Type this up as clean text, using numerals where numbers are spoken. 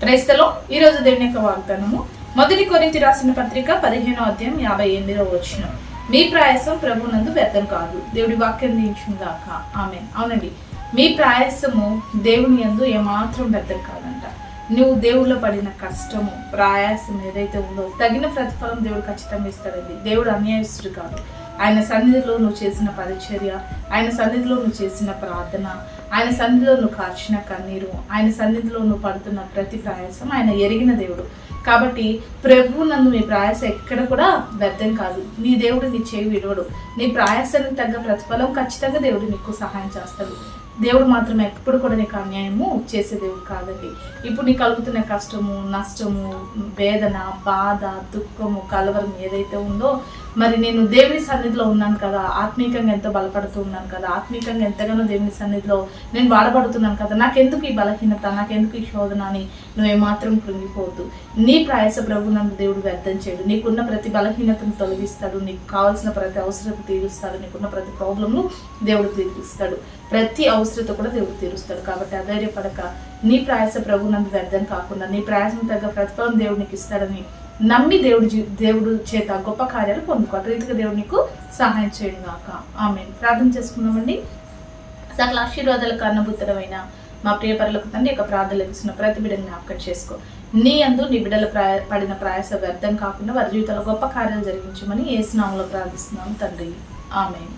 క్రైస్తలో ఈరోజు దేవుని యొక్క వాగ్దానము మొదటి కొరింథీ రాసిన పత్రిక 15వ అధ్యాయం 58వ వచనం. మీ ప్రయాసం ప్రభునందు వ్యర్థం కాదు. దేవుడి వాక్యం దీవించుగాక. ఆమేన్. అవునండి, మీ ప్రయాసము దేవుని యందు ఏమాత్రం వ్యర్థం కాదంట. నువ్వు దేవుళ్ళో పడిన కష్టము ప్రయాసం ఏదైతే ఉందో తగిన ప్రతిఫలం దేవుడు ఖచ్చితంగా ఇస్తాడండి. దేవుడు అన్యాయస్తుడు కాదు. ఆయన సన్నిధిలో నువ్వు చేసిన పరిచర్య, ఆయన సన్నిధిలో నువ్వు చేసిన ప్రార్థన, ఆయన సన్నిధిలో నువ్వు కార్చిన కన్నీరు, ఆయన సన్నిధిలో నువ్వు పడుతున్న ప్రతి ప్రయాసం ఆయన ఎరిగిన దేవుడు. కాబట్టి ప్రభువు నందు మీ ప్రయాస ఎక్కడ కూడా వ్యర్థం కాదు. నీ దేవుడు నీ చేయి విడవడు. నీ ప్రయాసానికి తగ్గ ప్రతిఫలం ఖచ్చితంగా దేవుడు నీకు సహాయం చేస్తాడు. దేవుడు మాత్రం ఎప్పుడు కూడా నీకు అన్యాయము చేసే దేవుడు కాదండి. ఇప్పుడు నీకు కలుగుతున్న కష్టము, నష్టము, వేదన, బాధ, దుఃఖము, కలవరం ఏదైతే ఉందో, మరి నేను దేవుని సన్నిధిలో ఉన్నాను కదా, ఆత్మీయంగా ఎంతో బలపడుతూ ఉన్నాను కదా, ఆత్మీయంగా ఎంతగానో దేవుని సన్నిధిలో నేను వాడబడుతున్నాను కదా, నాకెందుకు ఈ బలహీనత, నాకెందుకు ఈ శోధన అని నువ్వేమాత్రం కృంగిపోవద్దు. నీ ప్రయాస ప్రభు నందు దేవుడు వ్యర్థం చేయడు. నీకున్న ప్రతి బలహీనతను తొలగిస్తాడు. నీకు కావాల్సిన ప్రతి అవసరత తీరుస్తాడు. నీకున్న ప్రతి ప్రాబ్లంను దేవుడు తీరుస్తాడు. ప్రతి అవసరత కూడా దేవుడు తీరుస్తాడు. కాబట్టి అధైర్యపడక, నీ ప్రయాస ప్రభు నందు వ్యర్థం కాకుండా నీ ప్రయాసం తగ్గ ప్రతిఫలం దేవుడు నీకు ఇస్తాడని నమ్మి దేవుడు చేత గొప్ప కార్యాలు పొందుకో. రీతిగా దేవుడు నీకు సహాయం చేయడం గాక. ఆమేన్. ప్రార్థన చేసుకుందామండి. సకల ఆశీర్వాదాలకు కారణభూతుడమైన మా ప్రియ పరలోక తండ్రి యొక్క ప్రార్థనలు ఇస్తున్న ప్రతి బిడ్డని జ్ఞాపకం చేసుకో. నీ యందు నీ బిడ్డల పడిన ప్రయాస వ్యర్థం కాకుండా వారి జీవితంలో గొప్ప కార్యాలు జరిగించమని యేసు నామములో ప్రార్థిస్తున్నాము తండ్రి. ఆమేన్.